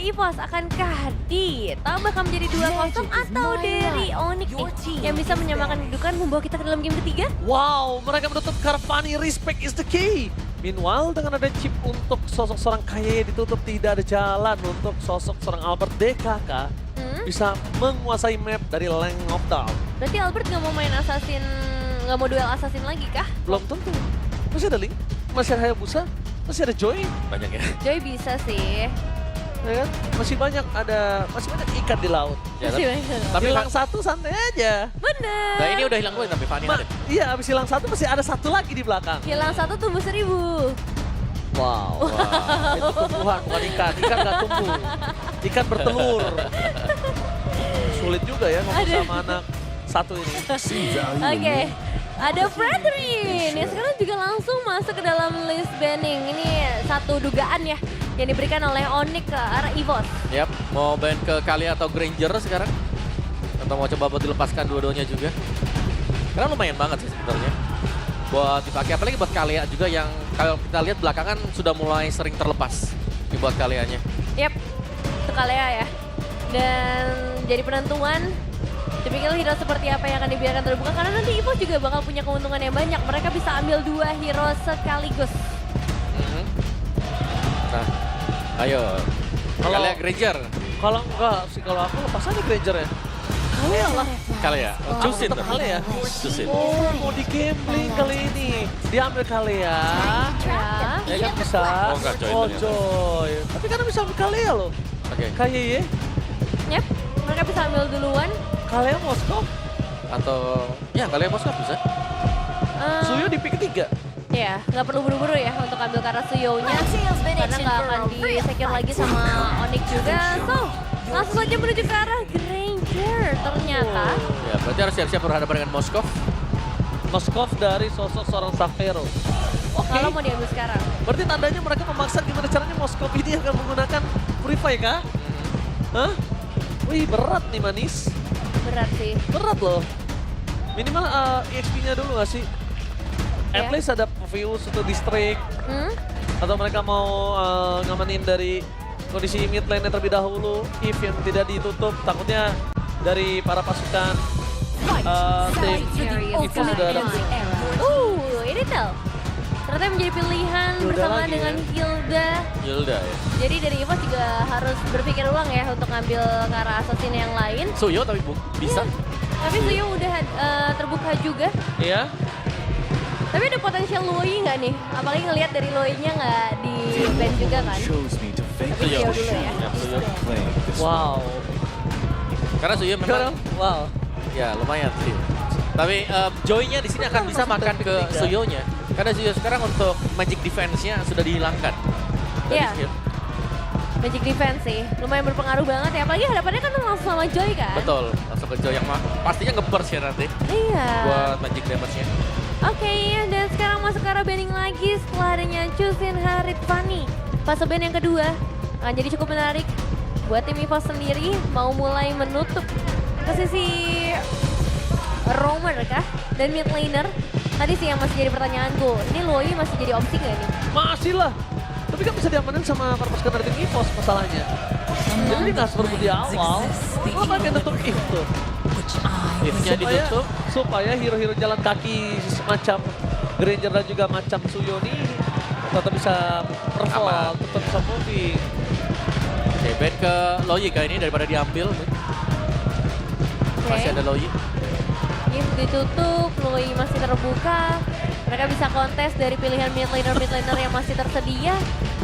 EVOS, akankah ditambahkan menjadi 2-0 atau dari Onyx nih yang bisa menyamakan kedudukan membawa kita ke dalam game ketiga? Wow, mereka menutup Carvani, respect is the key. Meanwhile, dengan ada chip untuk sosok seorang Kaye ditutup, tidak ada jalan untuk sosok seorang Albert DKK bisa menguasai map dari Lang of Dawn. Berarti Albert nggak mau main assassin, nggak mau duel assassin lagi kah? Belum tentu. Masih ada Link, masih ada Hayabusa, masih ada Joy. Banyak ya. Joy bisa sih. Ya kan? Masih banyak ikan di laut. Ya, Masih tapi, banyak. tapi Hilang satu santai aja. Bener. nah ini udah hilang dua tapi Fanny ada. Iya, abis hilang satu masih ada satu lagi di belakang. Hilang 1 tumbuh 1000. Wow, itu tumbuhan bukan ikan. Ikan nggak tumbuh, ikan bertelur. Sulit juga ya ngomong Aduh. sama anak satu ini. Oke, ada Fredrin yang sekarang juga langsung masuk ke dalam list banning. Ini satu dugaan ya yang diberikan oleh Onyx ke arah EVOS. Yap, mau ban ke Kali atau Granger sekarang. Atau mau coba buat dilepaskan dua-duanya juga. Karena lumayan banget sih sebenarnya. Buat dipakai, apalagi buat Kalea juga yang kalau kita lihat belakangan sudah mulai sering terlepas dibuat Kaleanya. Yap, itu Kalea ya. Dan jadi penentuan tipikal hero seperti apa yang akan dibiarkan terbuka karena nanti EVOS juga bakal punya keuntungan yang banyak. Mereka bisa ambil 2 hero sekaligus. Nah, ayo. Kalau- Kalea Granger. Kalau enggak sih, kalau aku lepas aja Granger ya. Kalea lah. Kalea. Oh, Cusin tetap tapi. Kalea. Cusin. Oh, mau di gambling kali ini. Dia ambil Kalea. Ya. Ya kan bisa. Oh, enggak, Joy Oh, ternyata. Joy. Tapi kan bisa ambil Kalea loh. Oke. Kaye, Yap, mereka bisa ambil duluan. Kalea Moskow. Atau ya Kalea Moskov bisa. Suyo di pick 3. Ya, nggak perlu buru-buru ya untuk ambil karena Suyo-nya. Karena nggak akan di-secure lagi sama Onyx juga. So, langsung saja menuju ke arah Granger ternyata. Ya, berarti harus siap-siap berhadapan dengan Moskov. Moskov dari sosok seorang Savero. Oke. Kalau mau diambil sekarang. Berarti tandanya mereka memaksa gimana caranya Moskov ini akan menggunakan Purify kah? Hah? Wih, berat nih manis. Berat sih. Berat loh. Minimal EXP-nya dulu gak sih? At Ya. least ada Fuse untuk distrik. Atau mereka mau ngamanin dari kondisi mid lane terlebih dahulu. If yang tidak ditutup, takutnya dari para pasukan tim itu sudah ada. Ini tel. Ternyata menjadi pilihan Hilda bersama lagi dengan ya. Hilda. Yilda ya. Jadi dari EVOS juga harus berpikir ulang ya untuk ngambil ke arah assassin yang lain. Suyo tapi bisa. Tapi Suyo udah terbuka juga. Iya. Tapi ada potensial Loi nggak nih? Apalagi ngelihat dari Loi-nya nggak di ban juga kan? Tapi Suyo. Suyo dulu ya. Ya, Suyo. Wow. Karena Suyo memang Wow. ya lumayan sih. Tapi Joy-nya di sini akan bisa makan ke Suyo-nya. Karena Suyo sekarang untuk magic defense-nya sudah dihilangkan. Dari Iya. skill. Magic defense sih, lumayan berpengaruh banget ya. Apalagi hadapannya kan langsung sama Joy kan? Betul, langsung ke Joy yang pastinya nge-burst ya nanti Iya. buat magic damage-nya. Oke, dan sekarang masuk ke arah banning lagi setelah adanya Chusin Harit Fanny. Fase ban yang kedua akan jadi cukup menarik buat tim EVOS sendiri. Mau mulai menutup ke sisi roamer kah? Dan mid laner. Tadi sih yang masih jadi pertanyaanku, ini Loi masih jadi opsi nggak nih? Masih lah. Tapi kan bisa diamanin sama para pasukan dari tim EVOS masalahnya. Jadi nggak seperti di awal. Apa yang nutup itu? If-nya ditutup, Supaya hero-hero jalan kaki semacam Granger dan juga macam Suyo nih tetap bisa perform, Aman. tetap bisa moving. oke, ban ke Loyi kali ini daripada diambil. Oke, Masih ada Loyi. Game ditutup, Loi masih terbuka. Mereka bisa kontes dari pilihan mid laner yang masih tersedia.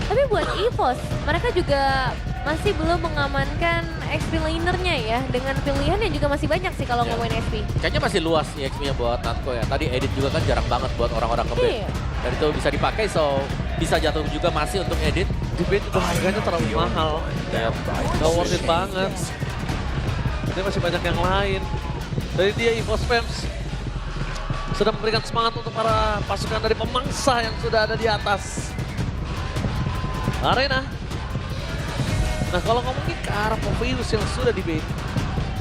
Tapi buat EVOS, mereka juga masih belum mengamankan XP lanernya ya. Dengan pilihan yang juga masih banyak sih kalau Ya. ngomongin XP. Kayaknya masih luas nih XP-nya buat Natko ya. Tadi edit juga kan jarang banget buat orang-orang nge-ban. Iya. Dan itu bisa dipakai, so bisa jatuh juga masih untuk edit. Di band juga harganya terlalu mahal. Gak worth it banget. Ini masih banyak yang lain. Dari dia EVOS Fams sudah memberikan semangat untuk para pasukan dari pemangsa yang sudah ada di atas arena. Nah, kalau ngomongin ke arah Poveus yang sudah di-ban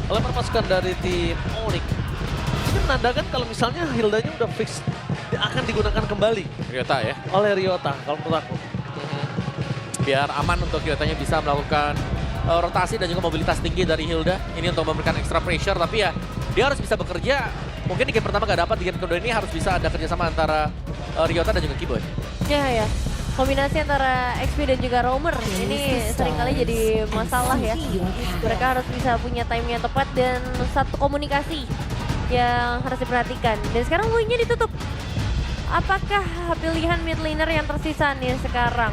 oleh para pasukan dari tim Onyx, ini menandakan kalau misalnya Hildanya udah fix akan digunakan kembali Ryota ya. oleh Ryota kalau menurut aku. Biar aman untuk Ryotanya bisa melakukan rotasi dan juga mobilitas tinggi dari Hilda. Ini untuk memberikan extra pressure, tapi ya dia harus bisa bekerja. Mungkin di game pertama gak dapat, di game kedua ini harus bisa ada kerjasama antara Ryota dan juga Keyboy. Ya. Kombinasi antara XP dan juga Roamer ini seringkali jadi masalah ya. Mereka harus bisa punya timing yang tepat dan satu komunikasi yang harus diperhatikan. Dan sekarang poinnya ditutup. Apakah pilihan mid laner yang tersisa nih sekarang?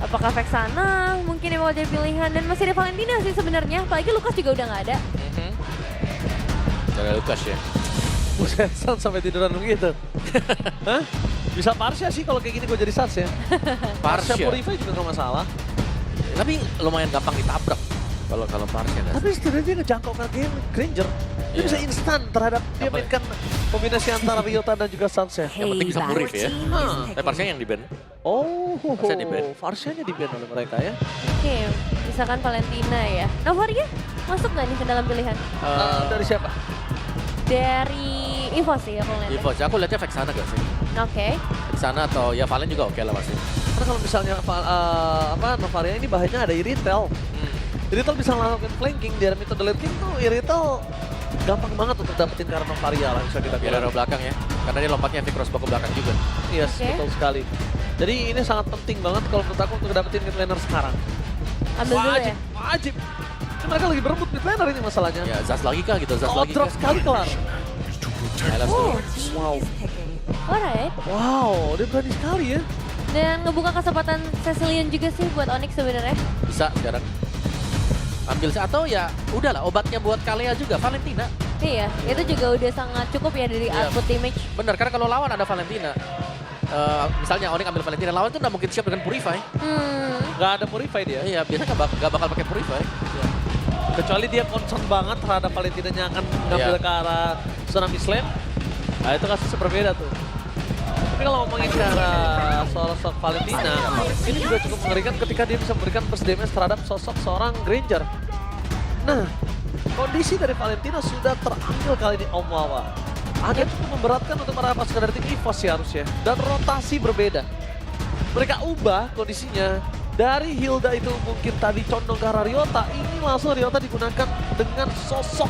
Apakah Vexana mungkin yang mau jadi pilihan, dan masih ada Valentina sih sebenarnya, apalagi Lucas juga udah nggak ada. Ada Lucas ya. Buset, Sans sampai tiduran begitu. Hah? Bisa Parsha sih kalau kayak gini gue jadi Sans ya. Parsha Purify juga gak masalah. Tapi lumayan gampang ditabrak kalau Parsha. Tapi setidaknya dia ngejangkau ke game Granger. Dia bisa instan terhadap dia mainkan kombinasi antara Ryota dan juga Sans ya. Yang penting bisa Purif ya. Tapi Parsha yang di-ban. Oh, Parsha di-ban. Farshanya di-ban oleh mereka ya. Oke, misalkan Valentina ya. Novaria masuk nggak nih ke dalam pilihan? Dari siapa? Dari Evo sih aku lihat. Evo, aku lihatnya Vexana gak sih? Oke. Vexana atau ya Valen juga oke lah masih. Karena kalau misalnya Novaria ini bahayanya ada Iritel. Iritel bisa melakukan flanking, di dalam metode lane king tuh Iritel gampang banget untuk dapetin karena Novaria lah bisa kita Biar bilang. arrow belakang ya, karena dia lompatnya di crossbow ke belakang juga. Yes, Oke. betul sekali. Jadi ini sangat penting banget kalau menurut aku untuk dapetin mid laner sekarang. Ambil dulu ya. Wajib. Ini mereka lagi berebut mid laner ini masalahnya. Ya Zas lagi kah gitu, Zas Oh, lagi drop kah? sekali kelar. Highlights Oh, dulu. Wow. alright. Wow, dia berani sekali ya. Dan ngebuka kesempatan Cecilian juga sih buat Onyx sebenarnya. Bisa sekarang. Ambil atau ya udahlah obatnya buat Kalea juga, Valentina. Iya, itu juga udah sangat cukup ya dari Iya. output damage. Bener, karena kalau lawan ada Valentina. Misalnya Onyx ambil Valentina, lawan tuh nggak mungkin siap dengan Purify. Nggak ada Purify dia. Iya, biasanya nggak bakal pakai Purify. Kecuali dia concern banget terhadap Valentinanya akan ngambil Iya. ke arah Tsunami Slam. Nah itu kasusnya berbeda tuh. Tapi kalau ngomongin ke arah sosok Valentina, ini juga cukup mengerikan ketika dia bisa memberikan burst damage terhadap sosok seorang Granger. Nah, kondisi dari Valentina sudah terambil kali ini Om Wawa. Agak cukup memberatkan untuk para pasukan dari tim EVOS sih harusnya. Dan rotasi berbeda. Mereka ubah kondisinya. Dari Hilda itu mungkin tadi condong ke arah Ryota, ini langsung Ryota digunakan dengan sosok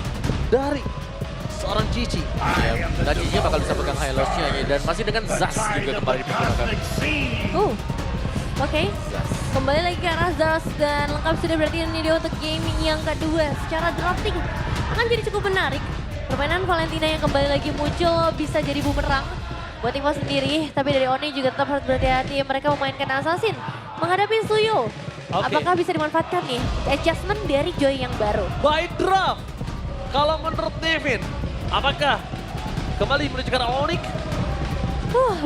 dari seorang Cici. Ya, dan Cici bakal bisa pegang highlights-nya ya. Dan masih dengan Zas juga kembali digunakan. Oke. Kembali lagi ke arah Zas dan lengkap sudah berarti ini dia untuk gaming yang kedua. Secara drafting akan jadi cukup menarik. Permainan Valentina yang kembali lagi muncul bisa jadi bumerang buat Evo sendiri. Tapi dari Oni juga tetap harus berhati-hati. Mereka memainkan Assassin menghadapi Suyo. Oke. Apakah bisa dimanfaatkan nih adjustment dari Joy yang baru? By draft, kalau menurut Nevin, apakah kembali menuju ke arah Onyx?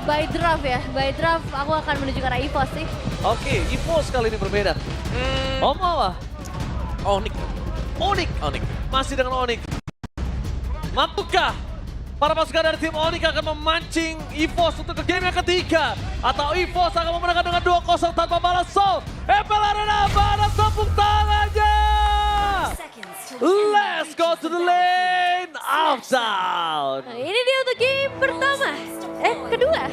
By draft ya. By draft aku akan menuju ke arah EVOS sih. Oke, EVOS kali ini berbeda. Om Wawa, Onyx. Onyx, masih dengan Onyx. Mampukah para pasukan dari tim Onyx akan memancing EVOS untuk ke game yang ketiga? Atau EVOS akan memenangkan dengan 2-0 tanpa balas soul? MPL Arena balas tepuk tangannya! Let's go to the lane of down! Nah, ini dia untuk game pertama. Kedua.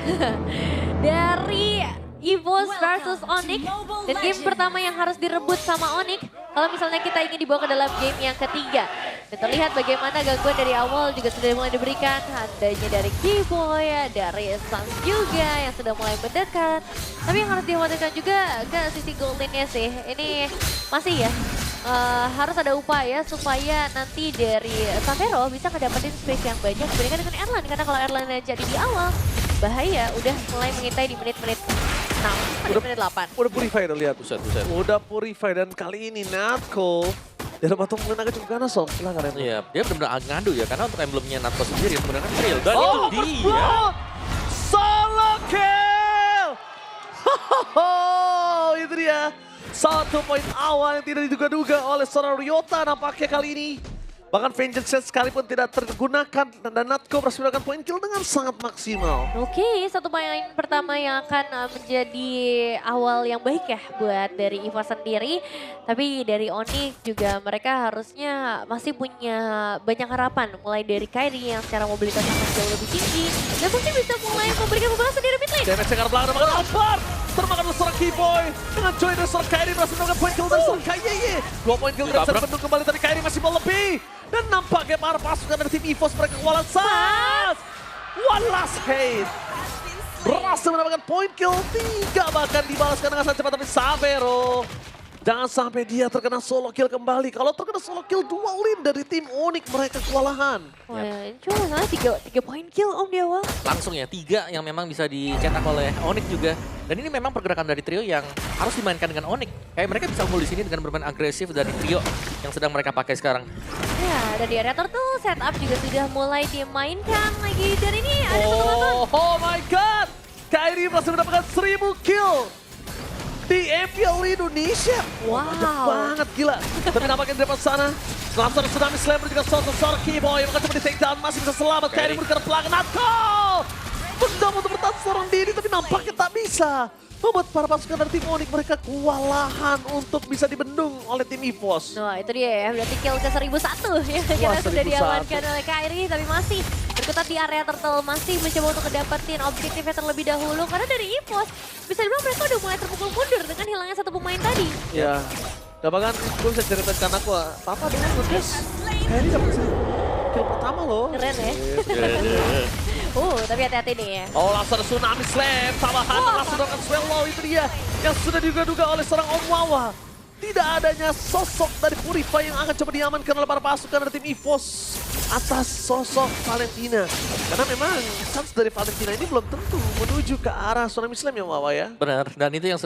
Dari EVOS versus Onyx. Dan game pertama yang harus direbut sama Onyx. Kalau misalnya kita ingin dibawa ke dalam game yang ketiga. Dan terlihat bagaimana gangguan dari awal juga sudah mulai diberikan. Adanya dari Keyboy, dari Sans juga yang sudah mulai mendekat. Tapi yang harus dikhawatirkan juga ke sisi goldennya sih. Ini masih ya. Harus ada upaya supaya nanti dari Santero bisa ngedapetin space yang banyak dibandingkan dengan Erlan. Karena kalau Erlan jadi di awal, bahaya. Udah mulai mengintai di menit-menit 6, menit 8. Udah Purify udah lihat. Buset. Udah Purify dan kali ini Natko dari batu mengenai cukup ganas Om. Silahkan Emma. Iya, dia benar-benar ngadu ya, karena untuk emblemnya Natko sendiri sebenarnya real. Dan Oh, itu dia. solo kill! Itu dia. Satu poin awal yang tidak diduga-duga oleh seorang Ryota nampaknya kali ini. Bahkan Vengeance Set sekalipun tidak tergunakan dan Natko berhasil mendapatkan poin kill dengan sangat maksimal. Oke, satu poin pertama yang akan menjadi awal yang baik ya buat dari EVO sendiri. Tapi dari Onyx juga mereka harusnya masih punya banyak harapan. Mulai dari Kairi yang secara mobilitasnya jauh lebih tinggi. Dan mungkin bisa mulai memberikan pembalasan dari mid lane. Damage sekarang belakang dengan Alphard. termakan oleh seorang Keyboy. Dengan joy dari seorang Kairi berhasil mendapatkan poin kill dari seorang Kayeye. 2 poin kill tidak bisa dibendung kembali dari Kairi, masih mau lebih. Dan nampaknya para pasukan dari tim EVOS mereka kewalahan Sans. One last hate. Berhasil mendapatkan poin kill 3, bahkan dibalaskan dengan sangat cepat, tapi Savero jangan sampai dia terkena solo kill kembali. Kalau terkena solo kill 2 lane dari tim Onyx mereka kewalahan. Wah, cuma salah 3 poin kill Om di awal. Langsung ya, 3 yang memang bisa dicetak oleh Onyx juga. Dan ini memang pergerakan dari trio yang harus dimainkan dengan Onyx. Kayak mereka bisa unggul di sini dengan bermain agresif dari trio yang sedang mereka pakai sekarang. Ya, dan di area turtle setup juga sudah mulai dimainkan lagi. Dan ini ada satu motor. Oh my god! Kairi berhasil mendapatkan 1000 kill di MPL Indonesia. Wow. Banyak banget, gila. Tapi nampaknya di depan sana, langsung ada Tsunami Slammer juga seorang Keyboy. Maka coba di take down, masih bisa selamat. Kairi bergerak pelanggan, Natko! Mencoba untuk bertahan seorang diri, tapi nampaknya tak bisa. Membuat para pasukan dari tim Onyx mereka kewalahan untuk bisa dibendung oleh tim EVOS. Wah, itu dia ya, berarti kill ke 1001 ya. Karena sudah 1001. diamankan oleh Kairi, tapi masih berkutat di area turtle, masih mencoba untuk ngedapetin objektifnya terlebih dahulu. Karena dari EVOS, bisa dibilang mereka udah mulai terpukul mundur dengan hilangnya satu pemain tadi. Ya, dan bahkan gue bisa ceritakan aku, Papa dengan ngegas, Kairi dapat kill pertama loh. Keren ya. Tapi hati-hati nih ya. Oh, langsung ada Tsunami Slam, tambahan langsung dengan Swallow, itu dia yang sudah diduga-duga oleh seorang Om Wawa. Tidak adanya sosok dari Purify yang akan coba diamankan oleh para pasukan dari tim EVOS atas sosok Valentina. Karena memang chance dari Valentina ini belum tentu menuju ke arah Tsunami Slam ya Wawa ya. Benar, dan itu yang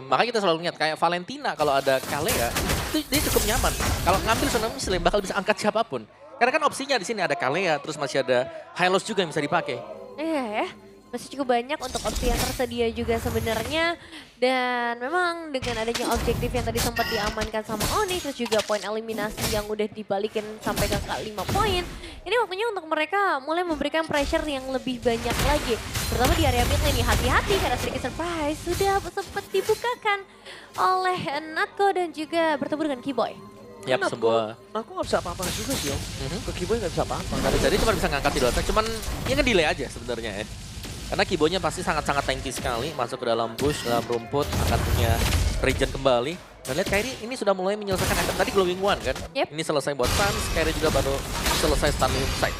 makanya kita selalu ingat kayak Valentina kalau ada Kalea itu dia cukup nyaman. Kalau ngambil Tsunami Slam bakal bisa angkat siapapun. Karena kan opsinya di sini ada Kalea, terus masih ada Hylos juga yang bisa dipakai. Iya ya, masih cukup banyak untuk opsi yang tersedia juga sebenarnya. Dan memang dengan adanya objektif yang tadi sempat diamankan sama Onyx, terus juga poin eliminasi yang udah dibalikin sampai ke 5 poin. Ini waktunya untuk mereka mulai memberikan pressure yang lebih banyak lagi. Terutama di area mid lane nih, hati-hati karena sedikit surprise sudah sempat dibukakan oleh Natko dan juga bertemu dengan Keyboy. Yap, sebuah... Aku nggak bisa apa-apa juga sih Om. Ke Keyboy nggak bisa apa-apa. Jadi cuma bisa ngangkat di attack, cuman ya nge-delay aja sebenarnya ya. Karena Keyboy-nya pasti sangat-sangat tanky sekali, masuk ke dalam bush, dalam rumput, akan punya regen kembali. Dan lihat Kairi ini sudah mulai menyelesaikan item tadi Glowing One kan. Yep. Ini selesai buat Sans, Kairi juga baru selesai stun side.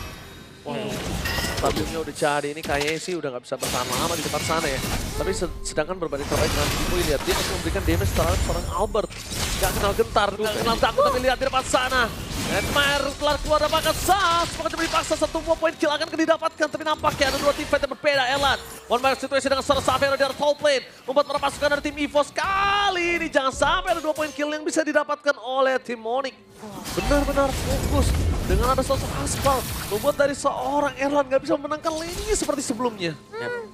Stabilnya udah jadi, ini kayaknya sih udah nggak bisa bertahan lama di depan sana ya. Tapi sedangkan berbanding terbaik dengan Keyboy, lihat dia masih memberikan damage terhadap seorang Albert. Gak kenal gentar, gak kenal takut, tapi lihat di depan sana. Nightmare keluar dapatkan Sans, maka coba dipaksa 1 poin kill akan didapatkan. Tapi nampaknya ada 2 teamfight yang berbeda, Elan. One man situation dengan seorang Savero di arah top lane. Membuat para pasukan dari tim EVOS kali ini jangan sampai ada 2 poin kill yang bisa didapatkan oleh tim Onyx. Benar-benar fokus dengan ada sosok Aspal. Membuat dari seorang Erlan gak bisa memenangkan lane seperti sebelumnya.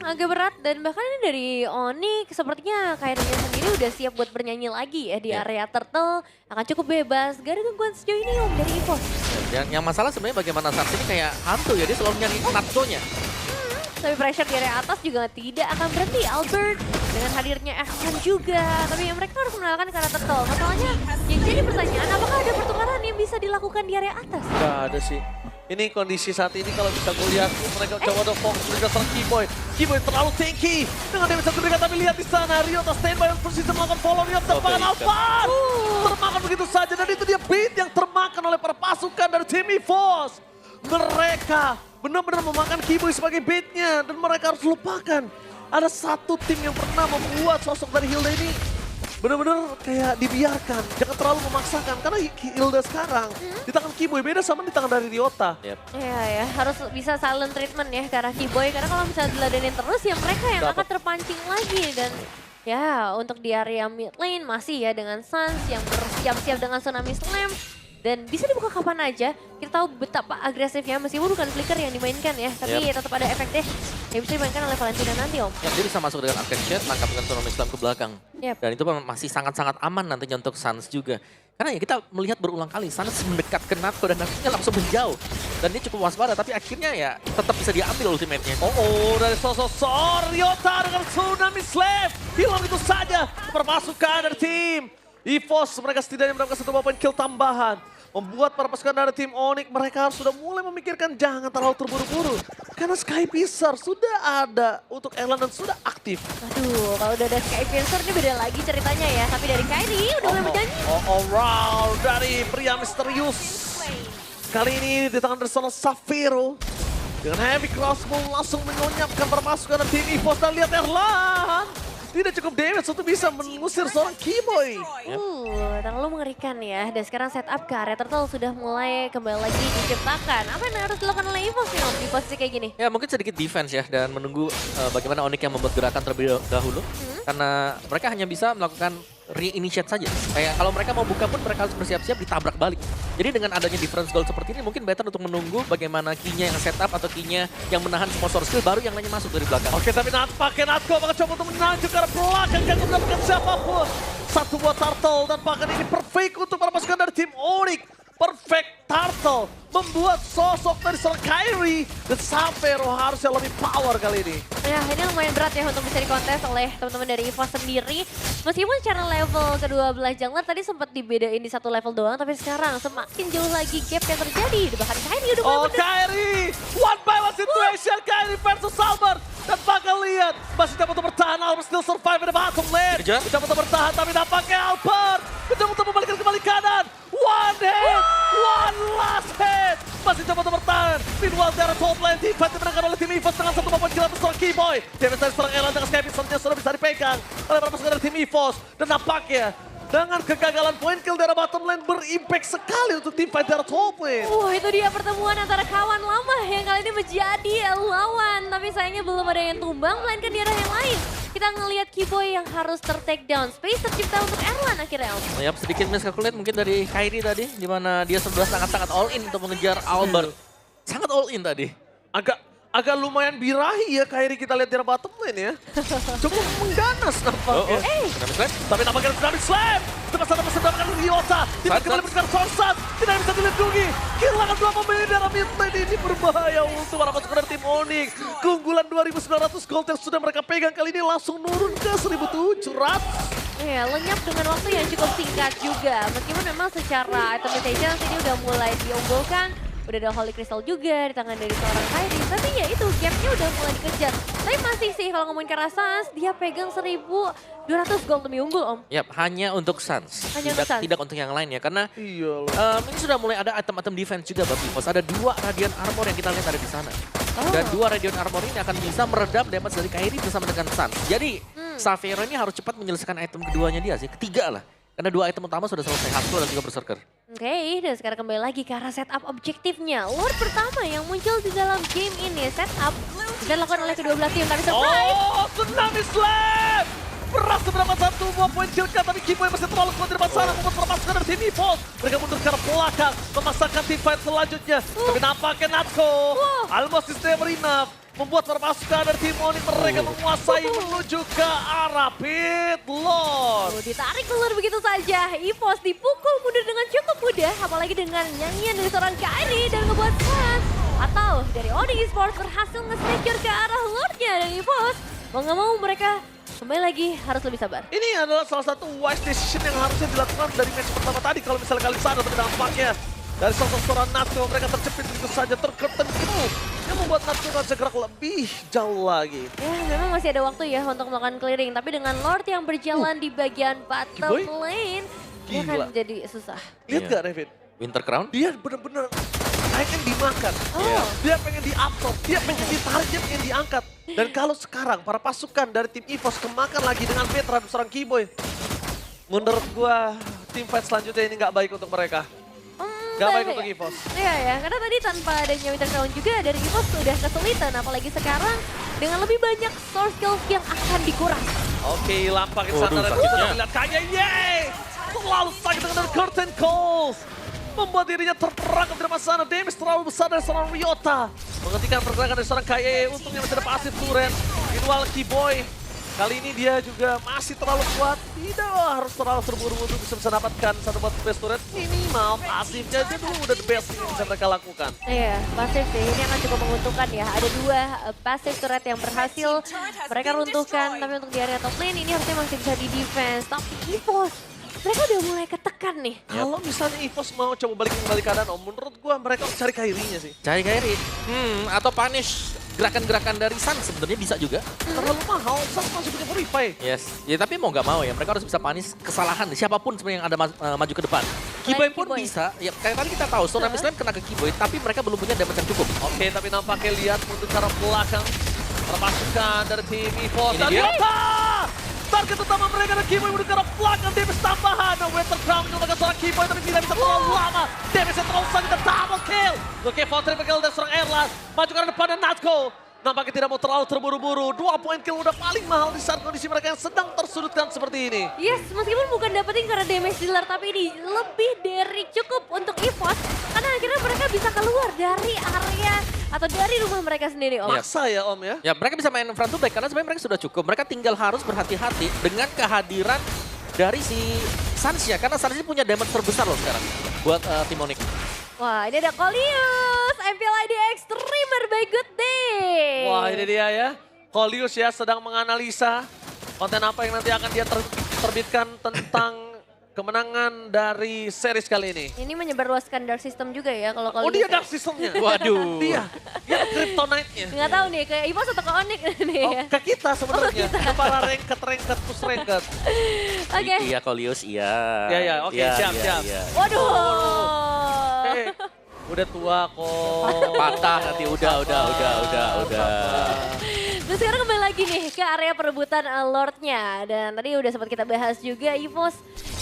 Agak berat dan bahkan ini dari Onyx sepertinya Kairinya sendiri udah siap buat bernyanyi lagi ya di area turtle. Akan cukup bebas, gak ada gangguan sejauh ini Om dari EVOS. Yang masalah sebenarnya bagaimana Sans ini kayak hantu ya, dia selalu nyari Natko-nya. Tapi pressure di area atas juga tidak akan berhenti. Albert dengan hadirnya Erlan juga. Tapi mereka harus mengenalkan ke arah turtle. Masalahnya yang jadi pertanyaan, apakah ada pertukaran yang bisa dilakukan di area atas? Gak ada sih. Ini kondisi saat ini kalau bisa gue lihat mereka coba ada fokus mereka serang Keyboy. Keyboy terlalu tanky dengan dia bisa berikan, tapi lihat di sana Ryota standby dan posisi melakukan follow up depan Alphard. Termakan begitu saja dan itu dia beat yang termakan oleh para pasukan dari tim EVOS. Mereka benar-benar memakan Keyboy sebagai beatnya dan mereka harus lupakan. Ada satu tim yang pernah membuat sosok dari Hilda ini benar-benar kayak dibiarkan, jangan terlalu memaksakan. Karena Hilda sekarang di tangan Keyboy beda sama di tangan dari Ryota. Iya ya, harus bisa silent treatment ya ke arah Keyboy. Karena kalau misalnya diladenin terus ya mereka yang akan terpancing lagi. Dan ya untuk di area mid lane masih ya dengan Sans yang bersiap-siap dengan Tsunami Slam. Dan bisa dibuka kapan aja, kita tahu betapa agresifnya meskipun bukan flicker yang dimainkan ya. Tapi tetap ada efek dash yang bisa dimainkan oleh Valentina nanti Om. Ya, dia bisa masuk dengan Arcane Shot, nangkap dengan Tsunami Slam ke belakang. Dan itu masih sangat-sangat aman nantinya untuk Sans juga. Karena ya kita melihat berulang kali, Sans mendekat ke Natko dan Natko langsung menjauh. Dan dia cukup waspada, tapi akhirnya ya tetap bisa diambil ultimate-nya. Dari sosok Ryota dengan Tsunami Slam. Hilang itu saja perpasukan dari tim EVOS mereka setidaknya mendapatkan 1 poin kill tambahan. Membuat para pasukan dari tim Onyx mereka harus sudah mulai memikirkan jangan terlalu terburu-buru. Karena Sky Pisar sudah ada untuk Erlan dan sudah aktif. Aduh, kalau udah ada Sky Piercer ini beda lagi ceritanya ya. Tapi dari Kairi udah mulai berjanji. Wow, dari pria misterius. Kali ini di tangan dari seorang Safiro. Dengan heavy crossbow langsung menyonyapkan permasukan dari tim EVOS. Dan lihat Erlan. Tidak cukup damage untuk bisa mengusir seorang Keyboy. Terlalu mengerikan ya. Dan sekarang setup ke area turtle sudah mulai kembali lagi diciptakan. Apa yang harus dilakukan oleh EVOS nih Om di posisi kayak gini? Ya mungkin sedikit defense ya dan menunggu bagaimana Onyx yang membuat gerakan terlebih dahulu. Karena mereka hanya bisa melakukan re-initiate saja. Kayak kalau mereka mau buka pun mereka harus bersiap-siap ditabrak balik. Jadi dengan adanya difference goal seperti ini mungkin better untuk menunggu bagaimana key-nya yang setup atau key-nya yang menahan semua source skill baru yang lainnya masuk dari belakang. Oke, tapi pakai Natko mencoba untuk menanjuk ke arah belakang. Gak mendapatkan siapapun. Satu buat Turtle dan bahkan ini perfect untuk para pasukan dari tim Onyx. Perfect Turtle membuat sosok dari seorang Kairi dan Safiro harusnya lebih power kali ini. Ya, ini lumayan berat ya untuk bisa dikontes oleh teman-teman dari EVOS sendiri. Meskipun secara level kedua belah jungler tadi sempat dibedain di satu level doang, tapi sekarang semakin jauh lagi gap yang terjadi. Bahkan Kairi udah mulai Kairi! One by one situation, Kairi versus Albert. Dan bakal lihat, masih dapat untuk bertahan, Albert still survive in the bottom lane. Dikejar. Mencoba untuk bertahan, tapi nampaknya Albert. Mencoba untuk membalikkan kembali kanan. One hit, one last hit. Masih coba untuk bertahan. Meanwhile, dari top lane, team fight dimenangkan oleh tim EVOS dengan 1 poin kill seorang Keyboy. Damage dari seorang Erlan dengan Sky Pisarnya sudah bisa dipegang oleh para pasukan dari tim EVOS. Dan nampaknya, dengan kegagalan point kill dari bottom lane berimpact sekali untuk tim fight dari top lane. itu dia pertemuan antara kawan lama yang kali ini menjadi lawan. Tapi sayangnya belum ada yang tumbang, melainkan di arah yang lain. Kita ngelihat Keyboy yang harus ter-take down. Space tercipta untuk Erlan akhirnya. Yap, sedikit miscalculate mungkin dari Kairi tadi, di mana dia sudah sangat-sangat all in untuk mengejar Albert. Sangat all in tadi. Agak lumayan birahi ya Kairi kita lihat di arah bottom lane ya. Cukup mengganas nampaknya. Tapi nampaknya Dynamic Slam. Dengan sana masih mendapatkan Ryota. Tidak kembali bergerak Sorsat. Tidak bisa dilindungi. Kehilangan 2 pemain dari mid lane ini berbahaya untuk para pasukan dari tim Onyx. Keunggulan 2.900 gold yang sudah mereka pegang kali ini langsung nurun ke 1.700. Ya, lenyap dengan waktu yang cukup singkat juga. Meskipun memang secara itemization ini udah mulai diunggulkan. Udah ada Holy Crystal juga di tangan dari seorang Kairi. Tapi ya itu, gapnya udah mulai dikejar. Tapi masih sih kalau ngomongin ke arah Sans, dia pegang 1.200 gold lebih unggul Om. Yap, hanya untuk Sans. Tidak untuk yang lain ya. Karena ini sudah mulai ada item-item defense juga buat EVOS. Ada 2 Radiant Armor yang kita lihat ada di sana. Dan 2 Radiant Armor ini akan bisa meredam damage dari Kairi bersama dengan Sans. Jadi Safiro ini harus cepat menyelesaikan item keduanya dia sih. Ketiga lah. Karena 2 item utama sudah selesai, Hustle dan juga Berserker. Oke, dan sekarang kembali lagi ke arah setup objektifnya. Lord pertama yang muncul di dalam game ini, setup bisa dilakukan oleh kedua belah tim, tapi surprise! Tsunami Slam! Berhasil mendapatkan 1 buah poin kill, tapi Keyboy masih terlalu kuat di depan sana, membuat permasukan dari tim EVOS. Mereka mundur ke arah belakang, memasangkan team fight selanjutnya. Tapi nampaknya Natko, almost is never enough. Membuat permasukan dari tim Onyx mereka menguasai menuju ke arah pit lord. Ditarik keluar begitu saja. EVOS dipukul mundur dengan cukup mudah. Apalagi dengan nyanyian dari seorang Kairi dan ngebuat Sans. Atau dari Onyx Esports berhasil nge-snatcher ke arah lordnya dari EVOS. Mau nggak mau mereka kembali lagi harus lebih sabar. Ini adalah salah satu wise decision yang harusnya dilakukan dari match pertama tadi. Kalau misalnya kali sana tapi dampaknya dari sosok seorang Natko mereka terjepit begitu saja terketen yang membuat Natko gak bisa gerak lebih jauh lagi. Ya memang masih ada waktu ya untuk melakukan clearing. Tapi dengan Lord yang berjalan di bagian bottom lane, dia akan jadi susah. Lihat gak David? Winter Crown? Dia bener-bener pengen dimakan. Dia pengen di-absorb, dia pengen ditarik, dia pengen diangkat. Dan kalau sekarang para pasukan dari tim EVOS kemakan lagi dengan Petra dan seorang Keyboy. Menurut gua tim fight selanjutnya ini gak baik untuk mereka. Gak baik untuk EVOS. Iya ya, karena tadi tanpa adanya Winter Crown juga dari EVOS sudah kesulitan. Apalagi sekarang dengan lebih banyak source skills yang akan dikuras. Oke, lampakin sana dan kita lihat kayaknya yeay! Terlalu sakit dengan curtain calls. Membuat dirinya terperangkap di depan sana. Damage terlalu besar dari seorang Ryota. Menghentikan pergerakan dari seorang KAE. Untungnya masih ada pasif turret. Meanwhile Keyboy. Kali ini dia juga masih terlalu kuat. Tidak harus terlalu terburu-buru untuk bisa mendapatkan satu buat best turret. Minimal pasifnya aja dulu udah the best yang bisa mereka lakukan. Iya, pasif sih. Ini akan cukup menguntungkan ya. Ada 2 pasif turret yang berhasil mereka runtuhkan. Tapi untuk di area top lane ini harusnya masih bisa di defense. Tapi EVOS mereka udah mulai ketekan nih. Kalau misalnya EVOS mau coba balik keadaan, Om, menurut gua mereka harus cari Kairi-nya sih. Cari Kairi. Atau punish gerakan-gerakan dari Sun sebenarnya bisa juga. Terlalu mahal, Sans masih punya Purify. Yes. Ya tapi mau nggak mau ya, mereka harus bisa punish kesalahan siapapun sebenarnya yang ada maju ke depan. Keyboy pun Keyboy. bisa. Ya kayak tadi kita tahu, Storm Slam kena ke Keyboy, tapi mereka belum punya damage yang cukup. Oke, tapi nampaknya lihat untuk cara belakang termasukkan dari tim EVOS. Ini Dan dia. apa? Target utama mereka adalah Keyboy untuk cara belakang, damage tambahan. Weather Crown menyelamatkan seorang Keyboy, tapi tidak bisa terlalu lama. Damage-nya terlalu sangat, double kill. Oke, triple kill dari seorang Erlan. Maju ke arah depan dan Natsko. Nampaknya tidak mau terlalu terburu-buru. 2 poin kill udah paling mahal di saat kondisi mereka yang sedang tersudutkan seperti ini. Yes, meskipun bukan dapetin karena damage dealer, tapi ini lebih dari cukup untuk EVOS. Karena akhirnya mereka bisa keluar dari area atau dari rumah mereka sendiri, Om. Maksa ya, Om ya. Ya mereka bisa main front to back karena sebenarnya mereka sudah cukup. Mereka tinggal harus berhati-hati dengan kehadiran dari si Suns-nya. Karena Suns ini punya damage terbesar loh sekarang buat tim Onyx. Wah, ini ada Kolius, MPLID Extremer by Good Day. Wah, ini dia ya. Kolius ya sedang menganalisa konten apa yang nanti akan dia terbitkan tentang kemenangan dari series kali ini. Ini menyebarluaskan Dark System juga ya kalau Kolius. Oh, dia dark systemnya. Waduh. Dia Kryptonite-nya. Nggak tahu nih, ke EVOS atau ke Onyx nih Oh, ya. ke kita sebenarnya. Ke para ranked, push ranked. Oke. Iya Kolius, iya. Iya, iya, oke, siap. Iya. Waduh. Eh, udah tua kok. Patah nanti udah. Terus sekarang kembali lagi nih ke area perebutan Lord-nya. Dan tadi udah sempat kita bahas juga EVOS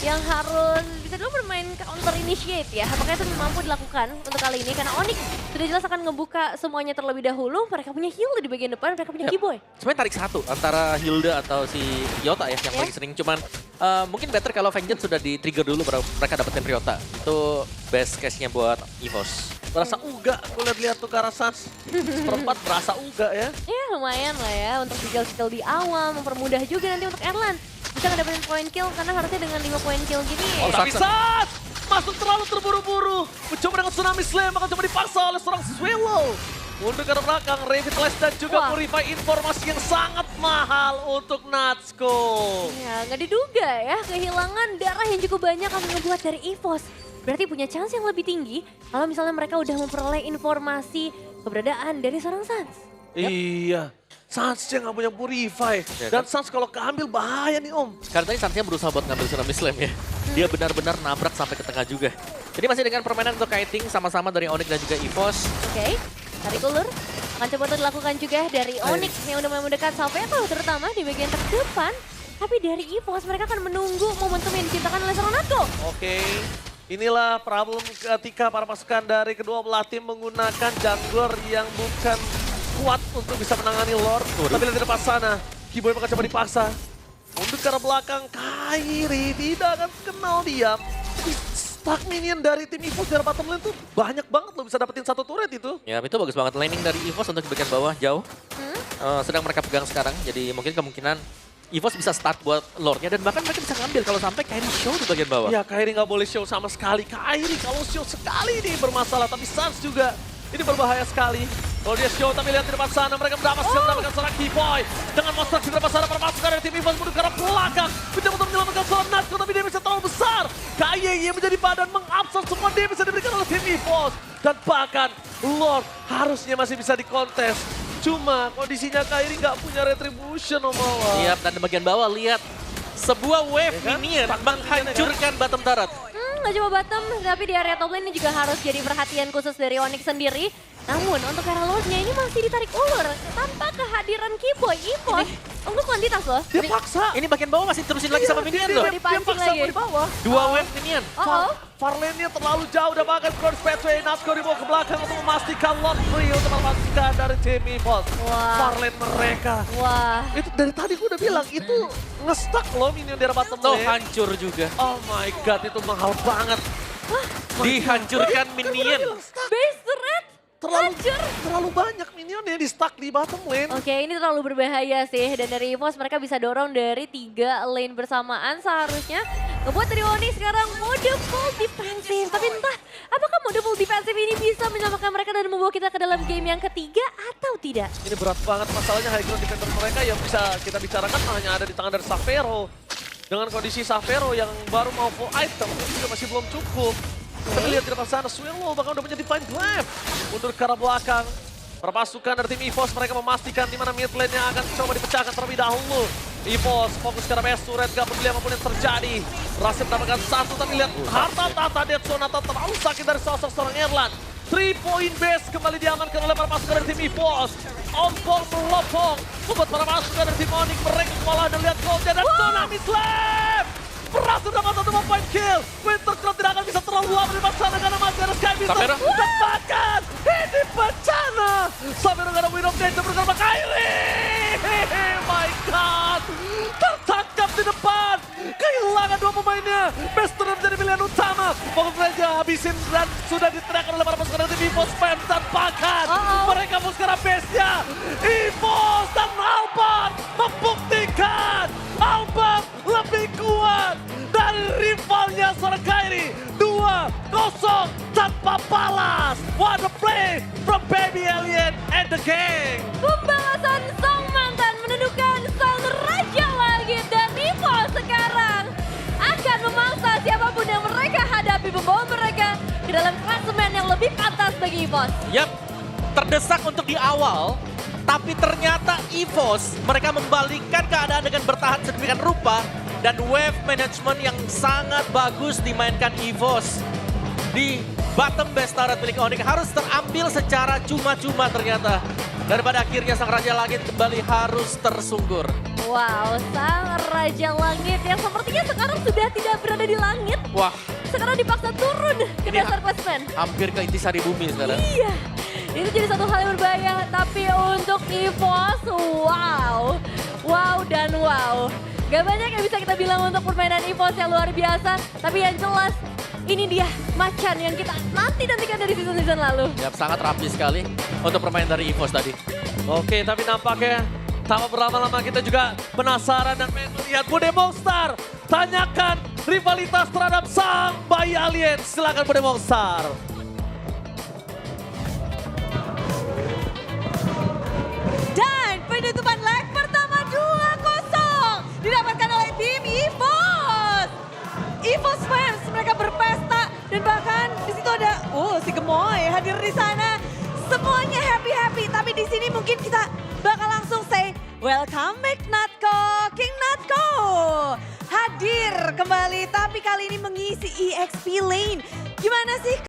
yang harus bisa dulu bermain counter initiate ya. Apakah itu mampu dilakukan untuk kali ini? Karena Onyx sudah jelas akan ngebuka semuanya terlebih dahulu. Mereka punya Hilda di bagian depan, mereka punya Keyboy. Sebenarnya tarik satu antara Hilda atau si Ryota ya yang paling sering. Cuman mungkin better kalau Vengeance sudah di-trigger dulu baru mereka dapetin Ryota. Itu best case-nya buat EVOS. Berasa uga, aku lihat tuh ke arah Suns. Seperempat berasa uga ya. Ya lumayan lah ya untuk skill-skill di awal, mempermudah juga nanti untuk Erlan. Bisa ngedapetin point kill karena harusnya dengan 5 point kill gini. Oh, tapi Suns masuk terlalu terburu-buru. Mencoba dengan Tsunami Slam akan coba dipaksa oleh seorang Swallow. Mundur ke arah belakang, Revitalize dan juga Wah. Purify informasi yang sangat mahal untuk Natsko. Ya nggak diduga ya, kehilangan darah yang cukup banyak akan ngebuat dari EVOS. Berarti punya chance yang lebih tinggi kalau misalnya mereka udah memperoleh informasi keberadaan dari seorang Suns. Iya, Suns yang nggak punya Purify. Ya, Dan Suns kalau keambil bahaya nih Om. Karena tadi Suns-nya berusaha buat ngambil Tsunami Slam ya. Dia benar-benar nabrak sampai ke tengah juga. Jadi masih dengan permainan untuk kiting sama-sama dari Onyx dan juga EVOS. Oke, tarik ulur. Akan coba untuk dilakukan juga dari Onyx yang udah mulai mendekat Salveto terutama di bagian terdepan. Tapi dari EVOS mereka akan menunggu momentum yang diciptakan oleh seorang Natko. Oke, inilah problem ketika para pasukan dari kedua belah tim menggunakan jungler yang bukan kuat untuk bisa menangani Lord. Tapi lihat di depan sana, Keyboy bakal coba dipaksa. Untuk ke arah belakang, Kairi tidak akan kenal diam. Stack minion dari tim EVOS dari bottom lane tuh banyak banget loh, bisa dapetin satu turret itu. Ya itu bagus banget laning dari EVOS untuk di bagian bawah jauh. Sedang mereka pegang sekarang, jadi mungkin kemungkinan EVOS bisa start buat Lord-nya dan bahkan mereka bisa ngambil kalau sampai Kairi show di bagian bawah. Ya Kairi nggak boleh show sama sekali. Kairi kalau show sekali ini bermasalah, tapi Suns juga ini berbahaya sekali. Kalau dia show tapi lihat di depan sana mereka mendapatkan seorang Keyboy. Dengan monster di depan sana permasukan dari tim EVOS menuju ke arah belakang. Mencoba menyelamatkan seorang Natsko tapi dia bisa terlalu besar. KYY menjadi badan mengabsorb semua dia bisa diberikan oleh tim EVOS. Dan bahkan Lord harusnya masih bisa dikontes. Cuma kondisinya Kairi nggak punya retribution Omawa. Siap, dan di bagian bawah lihat sebuah wave Ya kan? minion Stack menghancurkan bottom darat. Nggak cuma bottom, tapi di area top lane ini juga harus jadi perhatian khusus dari Onyx sendiri. Namun untuk arah Lord-nya ini masih ditarik ulur tanpa kehadiran Keyboy. EVOS untuk kuantitas loh. Dia paksa. Ini bagian bawah masih terusin lagi sama minion loh. dia dipancing paksa lagi. mau di bawah. Dua wave minion. Farlane-nya terlalu jauh dan bahkan Cross Pathway Natsko dibawa ke belakang untuk memastikan Lord free untuk melepaskan dari tim EVOS. Wah. Farlane mereka. Wah. Itu dari tadi gue udah bilang, itu nge-stuck loh minion di arah bottom Tuh lane. hancur juga. Oh my god, itu mahal banget. Dihancurkan minion. Base red. Terlalu banyak minion yang di-stuck di bottom lane. Oke, ini terlalu berbahaya sih. Dan dari EVOS mereka bisa dorong dari 3 lane bersamaan seharusnya. Ngebuat dari Onyx sekarang mode full defensive. Tapi entah apakah mode full defensive ini bisa menyelamatkan mereka dan membawa kita ke dalam game yang ketiga atau tidak. Ini berat banget masalahnya high ground defender mereka yang bisa kita bicarakan hanya ada di tangan dari Savero. Dengan kondisi Savero yang baru mau full item, juga masih belum cukup. Tapi lihat di depan sana, Swirlo bahkan udah menjadi Divine Glaive. Mundur ke arah belakang. Perpasukan dari tim EVOS, mereka memastikan di mana mid lane-nya akan coba dipecahkan terlebih dahulu. EVOS fokus ke arah Besu, Red gak peduli apapun yang terjadi. Berhasil mendapatkan satu, tapi lihat harta tata Dead Sonata terlalu sakit dari sosok seorang Erlan. 3-point base kembali diamankan oleh para pasukan dari tim EVOS. On-ball melopong, membuat para pasukan dari tim Onyx mereka kewalahan dan lihat goldnya dan Tsunami Slam! Berhasil dapat satu point kill. Wintercrown tidak akan bisa terlalu lama di depan sana karena masih ada Sky Beater. Savero. Tepakan! Ini bencana! Savero gak ada Win of Nature bersama Kyrie! My God! Tertangkap di depan! Kehilangan dua pemainnya! Bester menjadi pilihan utama! Fokus saja habisin dan sudah diteriakan oleh para pasukan dari EVOS fans dan bahkan mereka fokus ke arah base-nya! EVOS dan Albert membuktikan Albert lebih kuat dari rivalnya seorang Kyrie. 2-0 tanpa balas. What a play from Baby Alien and the gang. Pembalasan sang mantan menentukan sang raja langit dan EVOS sekarang akan memangsa siapapun yang mereka hadapi, membawa mereka ke dalam klasemen yang lebih pantas bagi EVOS. Yap, terdesak untuk di awal, tapi ternyata EVOS mereka membalikkan keadaan dengan bertahan sedemikian rupa dan wave management yang sangat bagus dimainkan EVOS. Di bottom base turret milik Onyx harus terambil secara cuma-cuma ternyata. Daripada akhirnya sang Raja Langit kembali harus tersungkur. Wow, sang raja langit yang sepertinya sekarang sudah tidak berada di langit. Wah, Sekarang dipaksa turun ke Ini dasar klasemen. hampir ke intisari bumi sekarang. Iya, itu jadi satu hal yang berbahaya. Tapi untuk EVOS, wow dan wow. Gak banyak yang bisa kita bilang untuk permainan EVOS yang luar biasa. Tapi yang jelas, ini dia macan yang kita nantikan dari season-season lalu. Yap, sangat rapi sekali untuk permainan dari EVOS tadi. Oke, tapi nampaknya tanpa berlama-lama kita juga penasaran dan pengen melihat Bude Monster. Tanyakan rivalitas terhadap sang bayi alien. Silakan Bude Monster. Dan penutupan leg pertama 2-0 didapatkan oleh tim EVOS. EVOS fans mereka berpesta dan bahkan di situ ada si Gemoy hadir di sana. Semuanya happy, tapi di sini mungkin kita bakal langsung say welcome back Natko, King Natko. Hadir kembali tapi kali ini mengisi EXP lane. Gimana sih